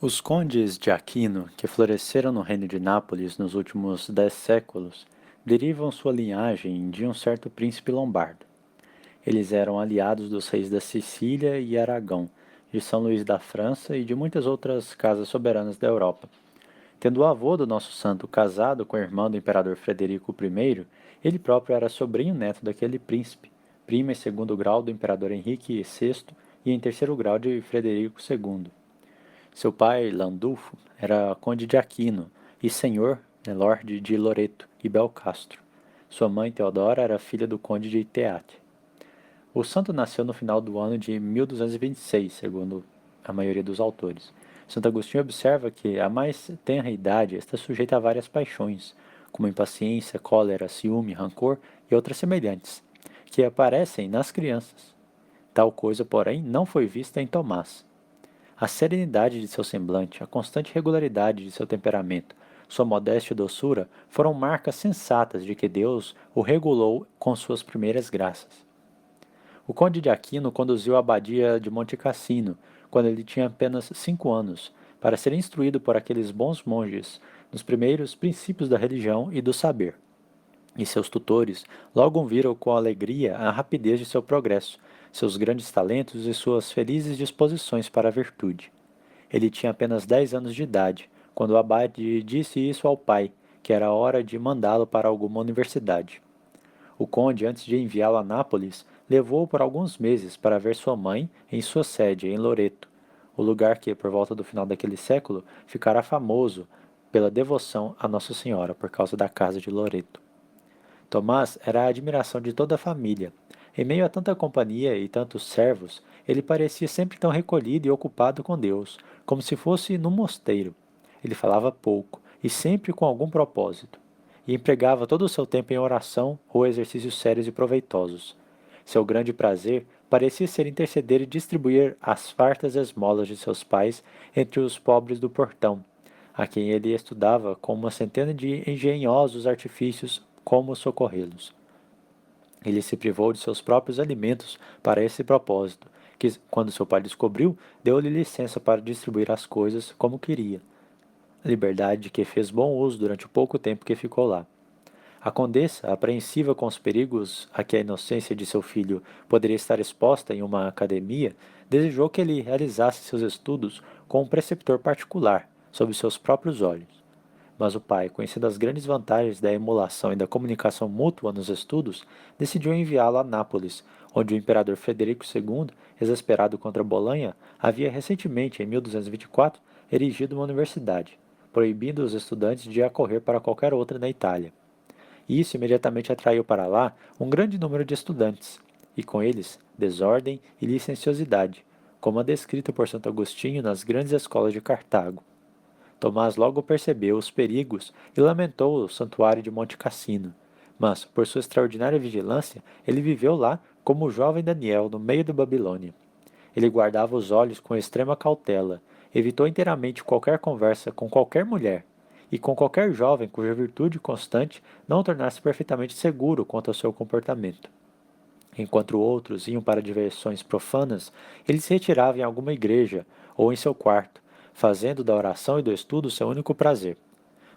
Os condes de Aquino, que floresceram no reino de Nápoles nos últimos 10 séculos, derivam sua linhagem de um certo príncipe lombardo. Eles eram aliados dos reis da Sicília e Aragão, de São Luís da França e de muitas outras casas soberanas da Europa. Tendo o avô do nosso santo casado com a irmã do imperador Frederico I, ele próprio era sobrinho-neto daquele príncipe, primo e segundo grau do imperador Henrique VI e em terceiro grau de Frederico II. Seu pai, Landulfo, era conde de Aquino e senhor, lord de Loreto e Belcastro. Sua mãe, Teodora, era filha do conde de Teate. O santo nasceu no final do ano de 1226, segundo a maioria dos autores. Santo Agostinho observa que a mais tenra idade está sujeita a várias paixões, como impaciência, cólera, ciúme, rancor e outras semelhantes, que aparecem nas crianças. Tal coisa, porém, não foi vista em Tomás. A serenidade de seu semblante, a constante regularidade de seu temperamento, sua modéstia e doçura foram marcas sensatas de que Deus o regulou com suas primeiras graças. O conde de Aquino conduziu a abadia de Monte Cassino, quando ele tinha apenas 5 anos, para ser instruído por aqueles bons monges nos primeiros princípios da religião e do saber. E seus tutores logo viram com alegria a rapidez de seu progresso, seus grandes talentos e suas felizes disposições para a virtude. Ele tinha apenas 10 anos de idade, quando o abade disse isso ao pai, que era hora de mandá-lo para alguma universidade. O conde, antes de enviá-lo a Nápoles, levou-o por alguns meses para ver sua mãe em sua sede, em Loreto, o lugar que, por volta do final daquele século, ficará famoso pela devoção a Nossa Senhora por causa da casa de Loreto. Tomás era a admiração de toda a família. Em meio a tanta companhia e tantos servos, ele parecia sempre tão recolhido e ocupado com Deus, como se fosse num mosteiro. Ele falava pouco e sempre com algum propósito, e empregava todo o seu tempo em oração ou exercícios sérios e proveitosos. Seu grande prazer parecia ser interceder e distribuir as fartas esmolas de seus pais entre os pobres do portão, a quem ele estudava com uma centena de engenhosos artifícios como socorrê-los. Ele se privou de seus próprios alimentos para esse propósito, que, quando seu pai descobriu, deu-lhe licença para distribuir as coisas como queria, liberdade de que fez bom uso durante o pouco tempo que ficou lá. A condessa, apreensiva com os perigos a que a inocência de seu filho poderia estar exposta em uma academia, desejou que ele realizasse seus estudos com um preceptor particular, sob seus próprios olhos. Mas o pai, conhecendo as grandes vantagens da emulação e da comunicação mútua nos estudos, decidiu enviá-lo a Nápoles, onde o imperador Frederico II, exasperado contra Bolonha, havia recentemente, em 1224, erigido uma universidade, proibindo os estudantes de acorrer para qualquer outra na Itália. Isso imediatamente atraiu para lá um grande número de estudantes, e com eles desordem e licenciosidade, como a descrita por Santo Agostinho nas grandes escolas de Cartago. Tomás logo percebeu os perigos e lamentou o santuário de Monte Cassino, mas, por sua extraordinária vigilância, ele viveu lá como o jovem Daniel no meio da Babilônia. Ele guardava os olhos com extrema cautela, evitou inteiramente qualquer conversa com qualquer mulher, e com qualquer jovem cuja virtude constante não o tornasse perfeitamente seguro quanto ao seu comportamento. Enquanto outros iam para diversões profanas, ele se retirava em alguma igreja ou em seu quarto, fazendo da oração e do estudo seu único prazer.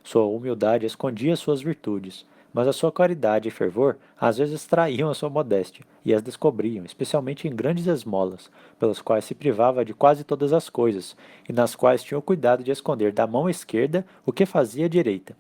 Sua humildade escondia suas virtudes, mas a sua caridade e fervor às vezes traíam a sua modéstia e as descobriam, especialmente em grandes esmolas, pelas quais se privava de quase todas as coisas, e nas quais tinha o cuidado de esconder da mão esquerda o que fazia a direita.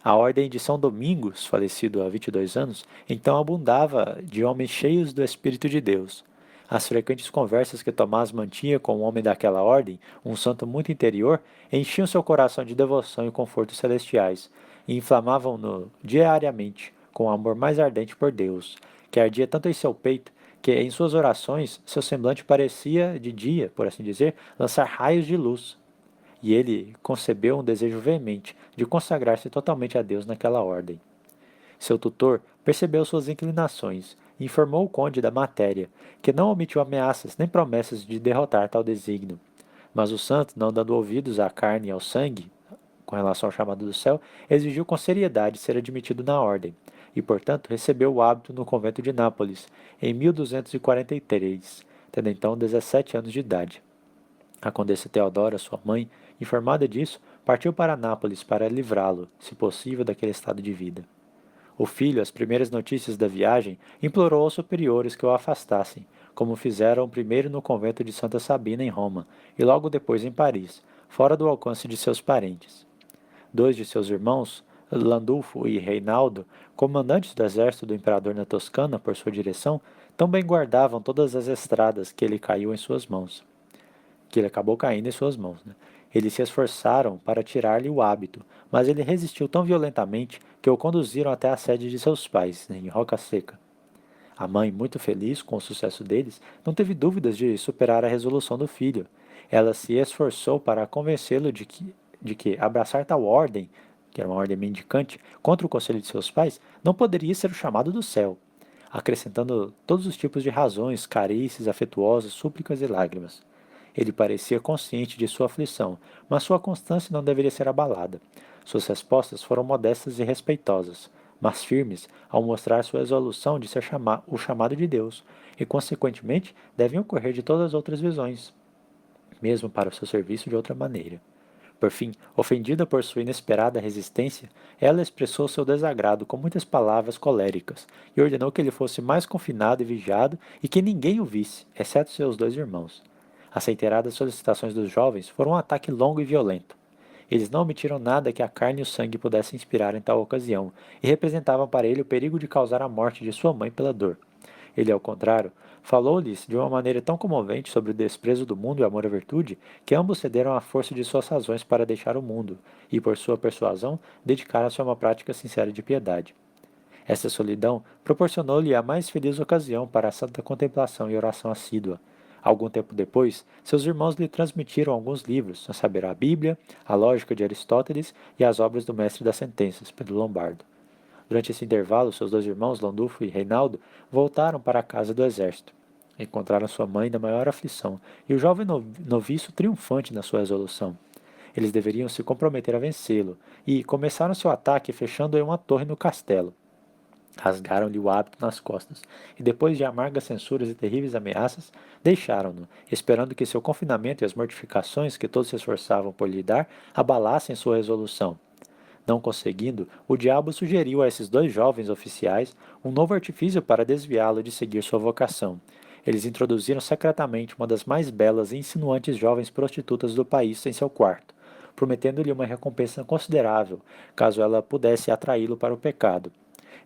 A ordem de São Domingos, falecido há 22 anos, então abundava de homens cheios do Espírito de Deus. As frequentes conversas que Tomás mantinha com um homem daquela ordem, um santo muito interior, enchiam seu coração de devoção e confortos celestiais, e inflamavam-no diariamente com o amor mais ardente por Deus, que ardia tanto em seu peito, que em suas orações seu semblante parecia, de dia, por assim dizer, lançar raios de luz, e ele concebeu um desejo veemente de consagrar-se totalmente a Deus naquela ordem. Seu tutor percebeu suas inclinações e informou o conde da matéria, que não omitiu ameaças nem promessas de derrotar tal desígnio. Mas o santo, não dando ouvidos à carne e ao sangue, com relação ao chamado do céu, exigiu com seriedade ser admitido na ordem, e portanto recebeu o hábito no convento de Nápoles, em 1243, tendo então 17 anos de idade. A condessa Teodora, sua mãe, informada disso, partiu para Nápoles para livrá-lo, se possível, daquele estado de vida. O filho, às primeiras notícias da viagem, implorou aos superiores que o afastassem, como fizeram primeiro no convento de Santa Sabina em Roma e logo depois em Paris, fora do alcance de seus parentes. Dois de seus irmãos, Landulfo e Reinaldo, comandantes do exército do imperador na Toscana por sua direção, também guardavam todas as estradas que ele caiu em suas mãos, que ele acabou caindo em suas mãos. Eles se esforçaram para tirar-lhe o hábito, mas ele resistiu tão violentamente que o conduziram até a sede de seus pais, em Roca Seca. A mãe, muito feliz com o sucesso deles, não teve dúvidas de superar a resolução do filho. Ela se esforçou para convencê-lo de que abraçar tal ordem, que era uma ordem mendicante, contra o conselho de seus pais, não poderia ser o chamado do céu, acrescentando todos os tipos de razões, carícias, afetuosas, súplicas e lágrimas. Ele parecia consciente de sua aflição, mas sua constância não deveria ser abalada. Suas respostas foram modestas e respeitosas, mas firmes ao mostrar sua resolução de ser o chamado de Deus, e consequentemente devem ocorrer de todas as outras visões, mesmo para o seu serviço de outra maneira. Por fim, ofendida por sua inesperada resistência, ela expressou seu desagrado com muitas palavras coléricas e ordenou que ele fosse mais confinado e vigiado e que ninguém o visse, exceto seus dois irmãos. As reiteradas solicitações dos jovens foram um ataque longo e violento. Eles não omitiram nada que a carne e o sangue pudessem inspirar em tal ocasião, e representavam para ele o perigo de causar a morte de sua mãe pela dor. Ele, ao contrário, falou-lhes de uma maneira tão comovente sobre o desprezo do mundo e o amor à virtude, que ambos cederam à força de suas razões para deixar o mundo, e, por sua persuasão, dedicaram-se a uma prática sincera de piedade. Esta solidão proporcionou-lhe a mais feliz ocasião para a santa contemplação e oração assídua. Algum tempo depois, seus irmãos lhe transmitiram alguns livros, a saber, a Bíblia, a Lógica de Aristóteles e as obras do mestre das sentenças, Pedro Lombardo. Durante esse intervalo, seus dois irmãos, Landulfo e Reinaldo, voltaram para a casa do exército. Encontraram sua mãe na maior aflição e o jovem noviço triunfante na sua resolução. Eles deveriam se comprometer a vencê-lo e começaram seu ataque fechando em uma torre no castelo. Rasgaram-lhe o hábito nas costas, e depois de amargas censuras e terríveis ameaças, deixaram-no, esperando que seu confinamento e as mortificações que todos se esforçavam por lhe dar abalassem sua resolução. Não conseguindo, o diabo sugeriu a esses dois jovens oficiais um novo artifício para desviá-lo de seguir sua vocação. Eles introduziram secretamente uma das mais belas e insinuantes jovens prostitutas do país em seu quarto, prometendo-lhe uma recompensa considerável, caso ela pudesse atraí-lo para o pecado.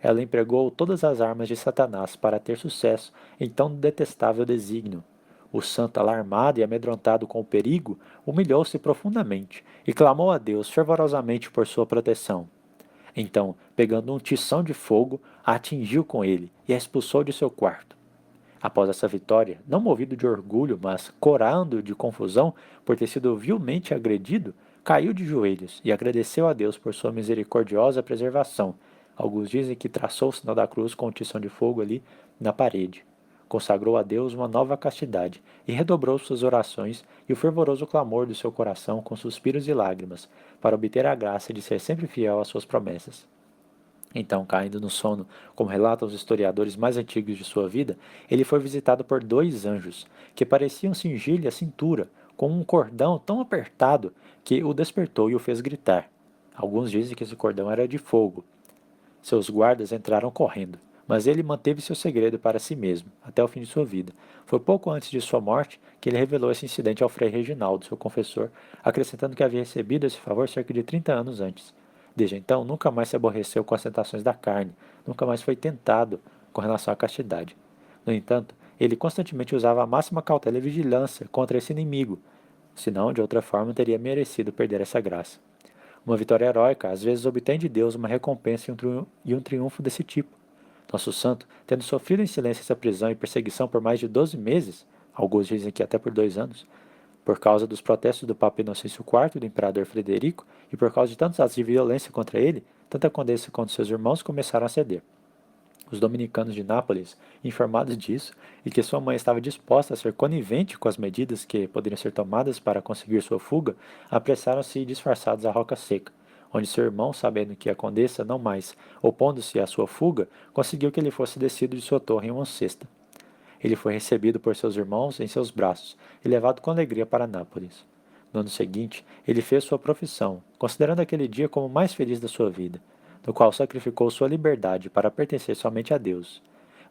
Ela empregou todas as armas de Satanás para ter sucesso em tão detestável desígnio. O santo, alarmado e amedrontado com o perigo, humilhou-se profundamente e clamou a Deus fervorosamente por sua proteção. Então, pegando um tição de fogo, a atingiu com ele e a expulsou de seu quarto. Após essa vitória, não movido de orgulho, mas corando de confusão por ter sido vilmente agredido, caiu de joelhos e agradeceu a Deus por sua misericordiosa preservação. Alguns dizem que traçou o sinal da cruz com o tição de fogo ali na parede. Consagrou a Deus uma nova castidade e redobrou suas orações e o fervoroso clamor do seu coração com suspiros e lágrimas, para obter a graça de ser sempre fiel às suas promessas. Então, caindo no sono, como relatam os historiadores mais antigos de sua vida, ele foi visitado por dois anjos, que pareciam cingir-lhe a cintura, com um cordão tão apertado que o despertou e o fez gritar. Alguns dizem que esse cordão era de fogo. Seus guardas entraram correndo, mas ele manteve seu segredo para si mesmo, até o fim de sua vida. Foi pouco antes de sua morte que ele revelou esse incidente ao Frei Reginaldo, seu confessor, acrescentando que havia recebido esse favor cerca de 30 anos antes. Desde então, nunca mais se aborreceu com as tentações da carne, nunca mais foi tentado com relação à castidade. No entanto, ele constantemente usava a máxima cautela e vigilância contra esse inimigo, senão, de outra forma, teria merecido perder essa graça. Uma vitória heróica às vezes obtém de Deus uma recompensa e um triunfo desse tipo. Nosso santo, tendo sofrido em silêncio essa prisão e perseguição por mais de 12 meses, alguns dizem que até por 2 anos, por causa dos protestos do Papa Inocêncio IV e do Imperador Frederico, e por causa de tantos atos de violência contra ele, tanto a condessa quanto seus irmãos começaram a ceder. Os dominicanos de Nápoles, informados disso, e que sua mãe estava disposta a ser conivente com as medidas que poderiam ser tomadas para conseguir sua fuga, apressaram-se disfarçados à Roca Seca, onde seu irmão, sabendo que a condessa não mais, opondo-se à sua fuga, conseguiu que ele fosse descido de sua torre em uma cesta. Ele foi recebido por seus irmãos em seus braços e levado com alegria para Nápoles. No ano seguinte, ele fez sua profissão, considerando aquele dia como o mais feliz da sua vida, no qual sacrificou sua liberdade para pertencer somente a Deus.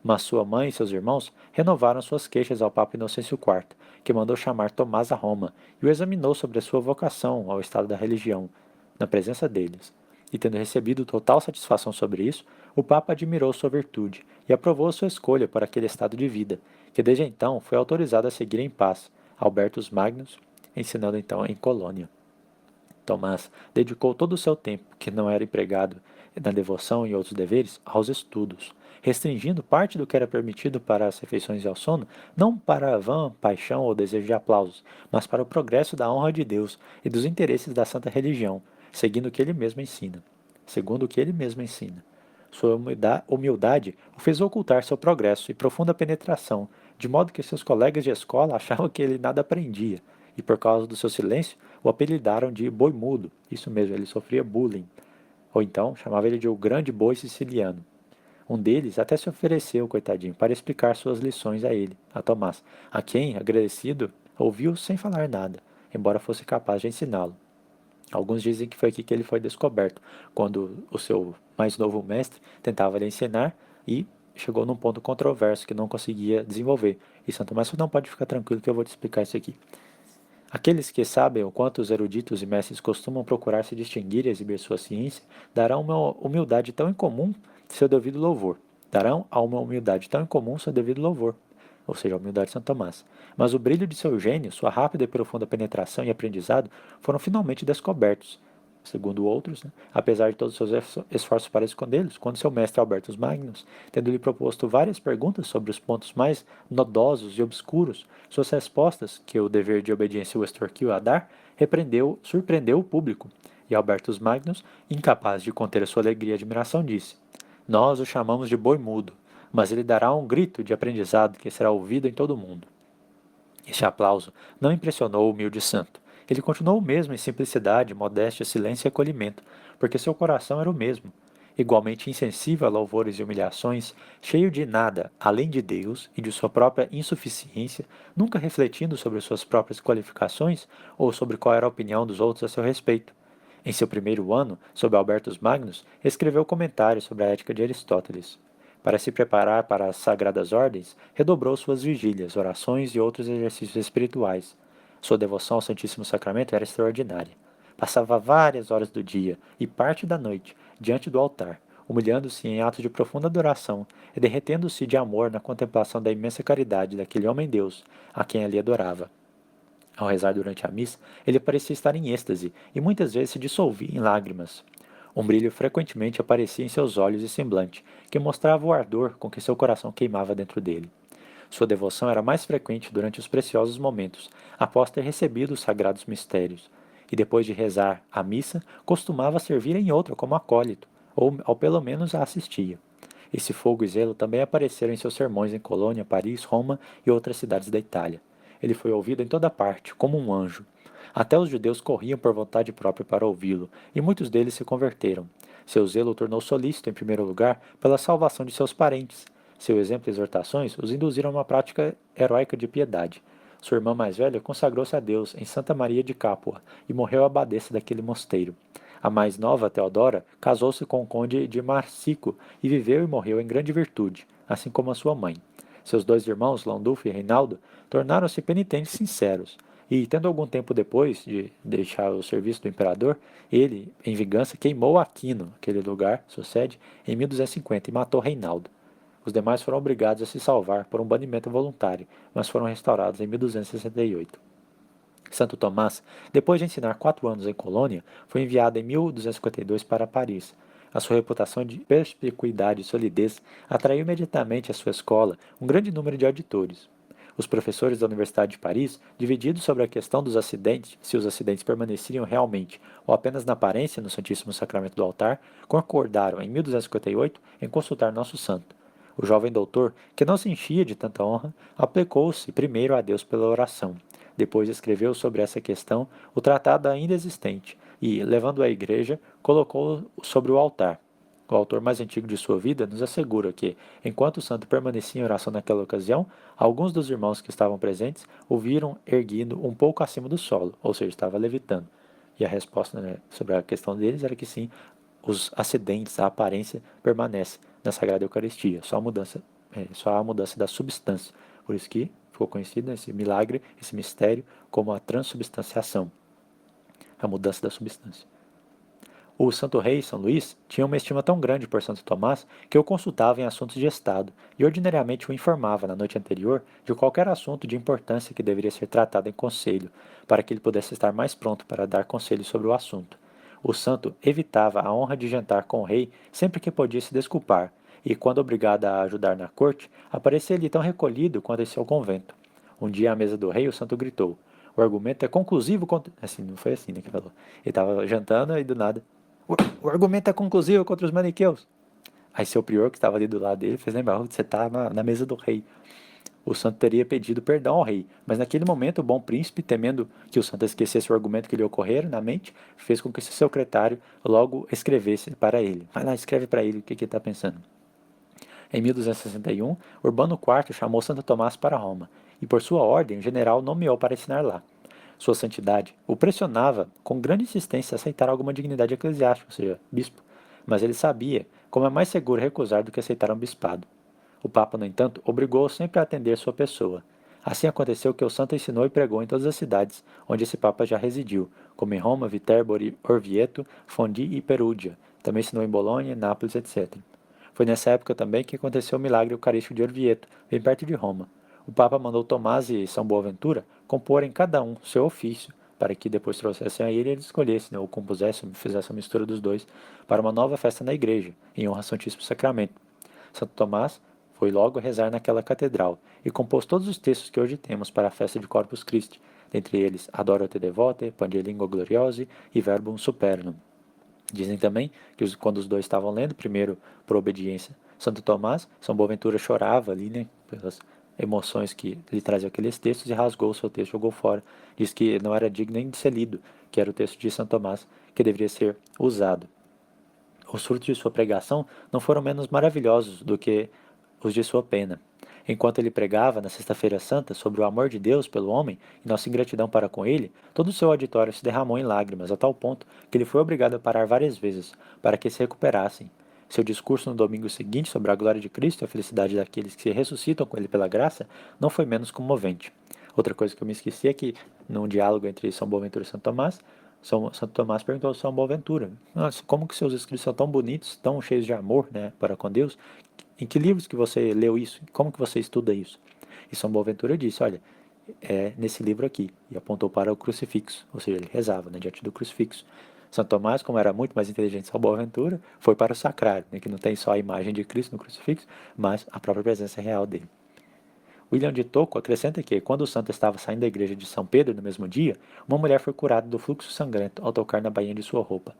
Mas sua mãe e seus irmãos renovaram suas queixas ao Papa Inocêncio IV, que mandou chamar Tomás a Roma e o examinou sobre a sua vocação ao estado da religião, na presença deles. E tendo recebido total satisfação sobre isso, o Papa admirou sua virtude e aprovou sua escolha para aquele estado de vida, que desde então foi autorizado a seguir em paz, Albertus Magnus, ensinando então em Colônia. Tomás dedicou todo o seu tempo, que não era empregado na devoção e outros deveres, aos estudos, restringindo parte do que era permitido para as refeições e ao sono, não para a vã paixão ou desejo de aplausos, mas para o progresso da honra de Deus e dos interesses da santa religião, seguindo o que ele mesmo ensina. Segundo o que ele mesmo ensina. Sua humildade o fez ocultar seu progresso e profunda penetração, de modo que seus colegas de escola achavam que ele nada aprendia, e por causa do seu silêncio, o apelidaram de boi mudo. Isso mesmo, ele sofria bullying. Ou então, chamava ele de o grande boi siciliano. Um deles até se ofereceu, coitadinho, para explicar suas lições a ele, a Tomás, a quem, agradecido, ouviu sem falar nada, embora fosse capaz de ensiná-lo. Alguns dizem que foi aqui que ele foi descoberto, quando o seu mais novo mestre tentava lhe ensinar e chegou num ponto controverso que não conseguia desenvolver. E Santo Tomás falou, não, pode ficar tranquilo que eu vou te explicar isso aqui. Aqueles que sabem o quanto os eruditos e mestres costumam procurar se distinguir e exibir sua ciência, darão uma humildade tão incomum seu devido louvor. Darão a uma humildade tão incomum seu devido louvor, ou seja, a humildade de Santo Tomás. Mas o brilho de seu gênio, sua rápida e profunda penetração e aprendizado foram finalmente descobertos, segundo outros, apesar de todos os seus esforços para escondê-los, quando seu mestre Albertus Magnus, tendo-lhe proposto várias perguntas sobre os pontos mais nodosos e obscuros, suas respostas, que o dever de obediência o extorquiu a dar, surpreendeu o público, e Albertus Magnus, incapaz de conter a sua alegria e admiração, disse: Nós o chamamos de boi mudo, mas ele dará um grito de aprendizado que será ouvido em todo o mundo. Este aplauso não impressionou o humilde santo. Ele continuou o mesmo em simplicidade, modéstia, silêncio e acolhimento, porque seu coração era o mesmo, igualmente insensível a louvores e humilhações, cheio de nada além de Deus e de sua própria insuficiência, nunca refletindo sobre suas próprias qualificações ou sobre qual era a opinião dos outros a seu respeito. Em seu primeiro ano, sob Albertus Magnus, escreveu comentários sobre a ética de Aristóteles. Para se preparar para as sagradas ordens, redobrou suas vigílias, orações e outros exercícios espirituais. Sua devoção ao Santíssimo Sacramento era extraordinária. Passava várias horas do dia e parte da noite diante do altar, humilhando-se em atos de profunda adoração e derretendo-se de amor na contemplação da imensa caridade daquele homem-deus, a quem ali adorava. Ao rezar durante a missa, ele parecia estar em êxtase e muitas vezes se dissolvia em lágrimas. Um brilho frequentemente aparecia em seus olhos e semblante, que mostrava o ardor com que seu coração queimava dentro dele. Sua devoção era mais frequente durante os preciosos momentos, após ter recebido os sagrados mistérios, e depois de rezar a missa, costumava servir em outra como acólito, ou pelo menos a assistia. Esse fogo e zelo também apareceram em seus sermões em Colônia, Paris, Roma e outras cidades da Itália. Ele foi ouvido em toda parte, como um anjo. Até os judeus corriam por vontade própria para ouvi-lo, e muitos deles se converteram. Seu zelo o tornou solícito, em primeiro lugar, pela salvação de seus parentes. Seu exemplo e exortações os induziram a uma prática heróica de piedade. Sua irmã mais velha consagrou-se a Deus em Santa Maria de Capua e morreu abadesa daquele mosteiro. A mais nova, Teodora, casou-se com o conde de Marsico e viveu e morreu em grande virtude, assim como a sua mãe. Seus dois irmãos, Landulfo e Reinaldo, tornaram-se penitentes sinceros, e, tendo algum tempo depois de deixar o serviço do imperador, ele, em vingança, queimou Aquino, aquele lugar, sua sede, em 1250 e matou Reinaldo. Os demais foram obrigados a se salvar por um banimento voluntário, mas foram restaurados em 1268. Santo Tomás, depois de ensinar 4 anos em Colônia, foi enviado em 1252 para Paris. A sua reputação de perspicuidade e solidez atraiu imediatamente à sua escola um grande número de auditores. Os professores da Universidade de Paris, divididos sobre a questão dos acidentes, se os acidentes permaneceriam realmente ou apenas na aparência no Santíssimo Sacramento do altar, concordaram em 1258 em consultar Nosso Santo. O jovem doutor, que não se enchia de tanta honra, aplicou-se primeiro a Deus pela oração. Depois escreveu sobre essa questão o tratado ainda existente e, levando-o à igreja, colocou-o sobre o altar. o autor mais antigo de sua vida, nos assegura que, enquanto o santo permanecia em oração naquela ocasião, alguns dos irmãos que estavam presentes o viram erguido um pouco acima do solo, ou seja, estava levitando. E a resposta, né, sobre a questão deles era que sim, os acidentes, a aparência permanece na Sagrada Eucaristia, só a mudança da substância. Por isso que ficou conhecido esse milagre, esse mistério, como a transubstanciação, a mudança da substância. O Santo Rei, São Luís, tinha uma estima tão grande por Santo Tomás que o consultava em assuntos de Estado e ordinariamente o informava na noite anterior de qualquer assunto de importância que deveria ser tratado em conselho, para que ele pudesse estar mais pronto para dar conselhos sobre o assunto. O santo evitava a honra de jantar com o rei sempre que podia se desculpar, e, quando obrigado a ajudar na corte, aparecia-lhe tão recolhido quanto em seu convento. Um dia, à mesa do rei, o santo gritou: "O argumento é conclusivo contra..." Assim, não foi assim, né, que falou. Ele estava jantando e, do nada, "O argumento é conclusivo contra os maniqueus." Aí seu prior, que estava ali do lado dele, fez lembrar: "Você está na mesa do rei." O santo teria pedido perdão ao rei, mas naquele momento o bom príncipe, temendo que o santo esquecesse o argumento que lhe ocorrera na mente, fez com que seu secretário logo escrevesse para ele. Vai lá, escreve para ele o que ele está pensando. Em 1261, Urbano IV chamou Santo Tomás para Roma, e por sua ordem o general nomeou para ensinar lá. Sua santidade o pressionava com grande insistência a aceitar alguma dignidade eclesiástica, ou seja, bispo, mas ele sabia como é mais seguro recusar do que aceitar um bispado. O Papa, no entanto, obrigou-o sempre a atender sua pessoa. Assim aconteceu que o santo ensinou e pregou em todas as cidades onde esse Papa já residiu, como em Roma, Viterbo, Orvieto, Fondi e Perugia. Também ensinou em Bolonha, Nápoles, etc. Foi nessa época também que aconteceu o milagre eucarístico de Orvieto, bem perto de Roma. O Papa mandou Tomás e São Boaventura comporem cada um seu ofício, para que depois trouxessem a ele e ele escolhesse, né, ou compusesse, fizesse a mistura dos dois, para uma nova festa na igreja, em honra ao Santíssimo Sacramento. Santo Tomás foi logo rezar naquela catedral e compôs todos os textos que hoje temos para a festa de Corpus Christi, dentre eles Adoro te devote, Pangelingua gloriose e Verbum supernum. Dizem também que quando os dois estavam lendo, primeiro por obediência, Santo Tomás, São Boaventura chorava ali, né, pelas emoções que lhe traziam aqueles textos e rasgou o seu texto, jogou fora. Diz que não era digno nem de ser lido, que era o texto de Santo Tomás que deveria ser usado. Os frutos de sua pregação não foram menos maravilhosos do que os de sua pena. Enquanto ele pregava na Sexta-feira Santa sobre o amor de Deus pelo homem e nossa ingratidão para com ele, todo o seu auditório se derramou em lágrimas, a tal ponto que ele foi obrigado a parar várias vezes, para que se recuperassem. Seu discurso no domingo seguinte sobre a glória de Cristo e a felicidade daqueles que se ressuscitam com ele pela graça não foi menos comovente. Outra coisa que eu me esqueci é que, num diálogo entre São Boaventura e Santo Tomás, Santo Tomás perguntou ao São Boaventura: "Nossa, como que seus escritos são tão bonitos, tão cheios de amor, né, para com Deus? Em que livros que você leu isso? Como que você estuda isso?" E São Boaventura disse: "Olha, é nesse livro aqui." E apontou para o crucifixo, ou seja, ele rezava, né, diante do crucifixo. Santo Tomás, como era muito mais inteligente que São Boaventura, foi para o sacrário, né, que não tem só a imagem de Cristo no crucifixo, mas a própria presença real dele. William de Tocco acrescenta que, quando o santo estava saindo da igreja de São Pedro no mesmo dia, uma mulher foi curada do fluxo sangrento ao tocar na bainha de sua roupa.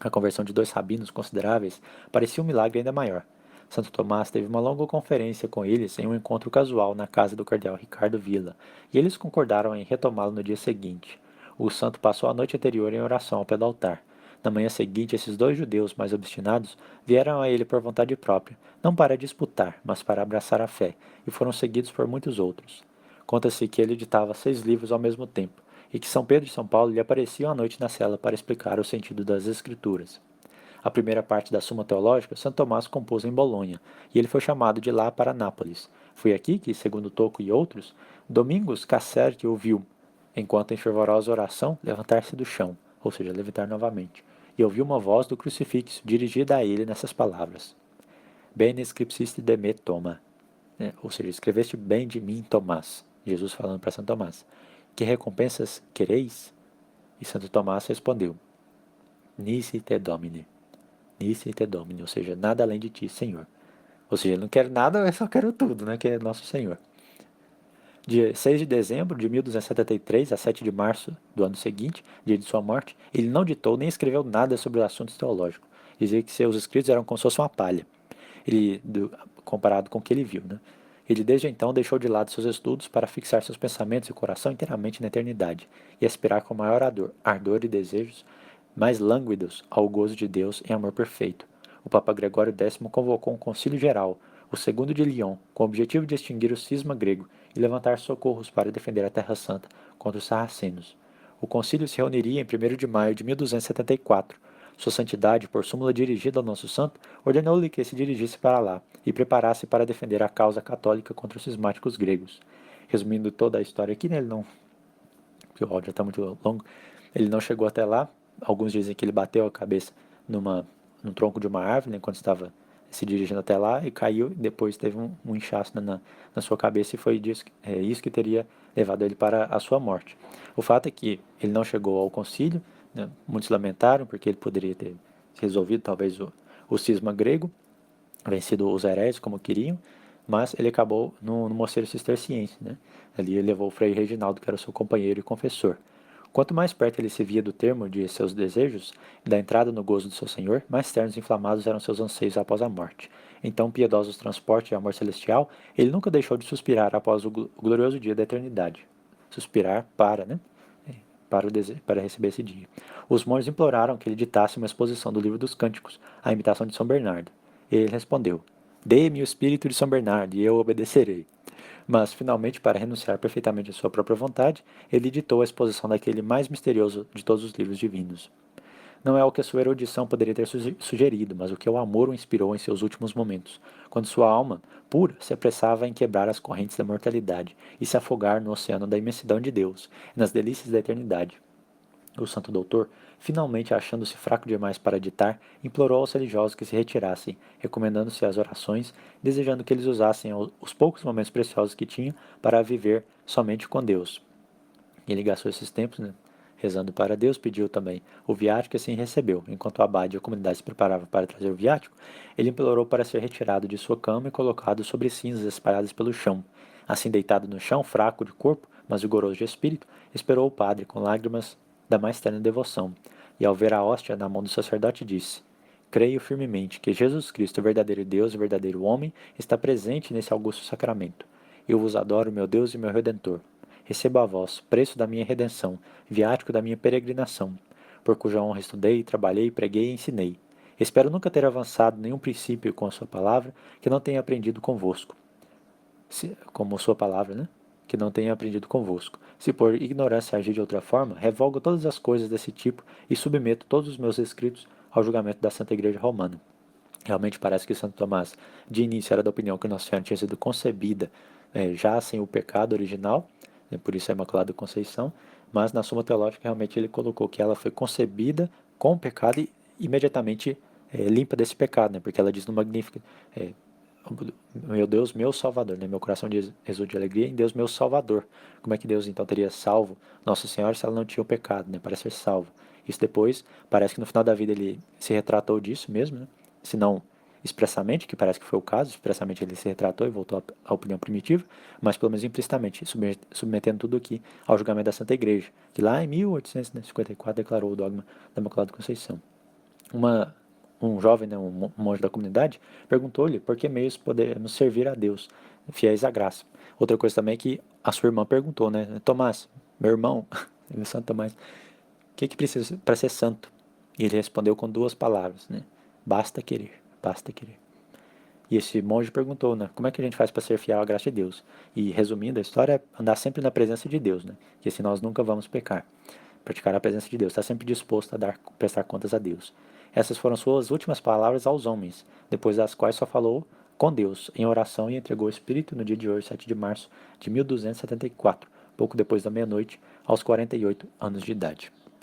A conversão de dois rabinos consideráveis parecia um milagre ainda maior. Santo Tomás teve uma longa conferência com eles em um encontro casual na casa do cardeal Ricardo Villa, e eles concordaram em retomá-lo no dia seguinte. O santo passou a noite anterior em oração ao pé do altar. Na manhã seguinte, esses dois judeus mais obstinados vieram a ele por vontade própria, não para disputar, mas para abraçar a fé, e foram seguidos por muitos outros. Conta-se que ele editava 6 livros ao mesmo tempo, e que São Pedro e São Paulo lhe apareciam à noite na cela para explicar o sentido das Escrituras. A primeira parte da Suma Teológica, Santo Tomás compôs em Bolonha, e ele foi chamado de lá para Nápoles. Foi aqui que, segundo Tocco e outros, Domingos Casserte ouviu, enquanto em fervorosa oração, levantar-se do chão, ou seja, levitar novamente, e ouviu uma voz do crucifixo dirigida a ele nessas palavras: Bene scripsiste de me, Toma. Ou seja, escreveste bem de mim, Tomás. Jesus falando para Santo Tomás: Que recompensas quereis? E Santo Tomás respondeu: Nisi te domine. Nisi te domine, ou seja, nada além de ti, Senhor. Ou seja, eu não quero nada, eu só quero tudo, né, que é nosso Senhor. De 6 de dezembro de 1273 a 7 de março do ano seguinte, dia de sua morte, ele não ditou nem escreveu nada sobre assuntos teológicos. Dizia que seus escritos eram como se fosse uma palha, comparado com o que ele viu, né? Ele desde então deixou de lado seus estudos para fixar seus pensamentos e coração inteiramente na eternidade e aspirar com maior ardor e desejos mais lânguidos ao gozo de Deus em amor perfeito. o Papa Gregório X convocou um concílio geral, o segundo de Lyon, com o objetivo de extinguir o cisma grego e levantar socorros para defender a Terra Santa contra os sarracenos. O concílio se reuniria em 1º de maio de 1274. Sua Santidade, por súmula dirigida ao Nosso Santo, ordenou-lhe que se dirigisse para lá e preparasse para defender a causa católica contra os cismáticos gregos. Resumindo toda a história aqui, né, ele não, porque o áudio já está muito longo, ele não chegou até lá. Alguns dizem que ele bateu a cabeça num tronco de uma árvore, né, enquanto estava se dirigindo até lá, e caiu, e depois teve um inchaço na sua cabeça, e foi isso que teria levado ele para a sua morte. O fato é que ele não chegou ao concílio, né, muitos lamentaram, porque ele poderia ter resolvido talvez o cisma grego, vencido os hereges como queriam, mas ele acabou no mosteiro cisterciense, né? Ali ele levou o Frei Reginaldo, que era o seu companheiro e confessor. Quanto mais perto ele se via do termo de seus desejos e da entrada no gozo do seu Senhor, mais ternos e inflamados eram seus anseios após a morte. Então, piedosos transportes de amor celestial, ele nunca deixou de suspirar após o glorioso dia da eternidade. Suspirar para, né? Para receber esse dia. Os monges imploraram que ele ditasse uma exposição do livro dos Cânticos, a imitação de São Bernardo. Ele respondeu: "Dê-me o espírito de São Bernardo e eu obedecerei." Mas, finalmente, para renunciar perfeitamente à sua própria vontade, ele ditou a exposição daquele mais misterioso de todos os livros divinos. Não é o que a sua erudição poderia ter sugerido, mas o que o amor o inspirou em seus últimos momentos, quando sua alma, pura, se apressava em quebrar as correntes da mortalidade e se afogar no oceano da imensidão de Deus e nas delícias da eternidade. O santo doutor, finalmente achando-se fraco demais para ditar, implorou aos religiosos que se retirassem, recomendando-se às orações, desejando que eles usassem os poucos momentos preciosos que tinham para viver somente com Deus. Ele gastou esses tempos, né, rezando para Deus, pediu também o viático e assim recebeu. Enquanto o abade e a comunidade se preparavam para trazer o viático, ele implorou para ser retirado de sua cama e colocado sobre cinzas espalhadas pelo chão. Assim, deitado no chão, fraco de corpo, mas vigoroso de espírito, esperou o padre com lágrimas da mais terna devoção, e ao ver a hóstia na mão do sacerdote disse: "Creio firmemente que Jesus Cristo, o verdadeiro Deus e o verdadeiro homem, está presente nesse augusto sacramento. Eu vos adoro, meu Deus e meu Redentor. Recebo a vós, preço da minha redenção, viático da minha peregrinação, por cuja honra estudei, trabalhei, preguei e ensinei. Espero nunca ter avançado nenhum princípio com a sua palavra que não tenha aprendido convosco. Como sua palavra, né? Que não tenha aprendido convosco. Se por ignorância agir de outra forma, revogo todas as coisas desse tipo e submeto todos os meus escritos ao julgamento da Santa Igreja Romana." Realmente parece que Santo Tomás, de início, era da opinião que Nossa Senhora tinha sido concebida já sem o pecado original, por isso a Imaculada Conceição, mas na Suma Teológica realmente ele colocou que ela foi concebida com o pecado e imediatamente limpa desse pecado, né? Porque ela diz no Magnífico, meu Deus, meu Salvador, né? Meu coração exulta de alegria em Deus, meu Salvador. Como é que Deus então teria salvo Nossa Senhora se ela não tinha o pecado, né? Para ser salvo. Isso depois, parece que no final da vida ele se retratou disso mesmo, né? Se não expressamente, que parece que foi o caso, expressamente ele se retratou e voltou à opinião primitiva, mas pelo menos implicitamente, submetendo tudo aqui ao julgamento da Santa Igreja, que lá em 1854 declarou o dogma da Imaculada Conceição. Um jovem, né, um monge da comunidade, perguntou-lhe por que meios podemos servir a Deus, fiéis à graça. Outra coisa também é que a sua irmã perguntou, né, Tomás, meu irmão, Santo Tomás, o que precisa para ser santo? E ele respondeu com 2 palavras, né, basta querer, basta querer. E esse monge perguntou, né, como é que a gente faz para ser fiel à graça de Deus? E resumindo, a história é andar sempre na presença de Deus, né, que assim nós nunca vamos pecar. Praticar a presença de Deus, estar sempre disposto a prestar contas a Deus. Essas foram suas últimas palavras aos homens, depois das quais só falou com Deus, em oração, e entregou o Espírito no dia de hoje, 7 de março de 1274, pouco depois da meia-noite, aos 48 anos de idade.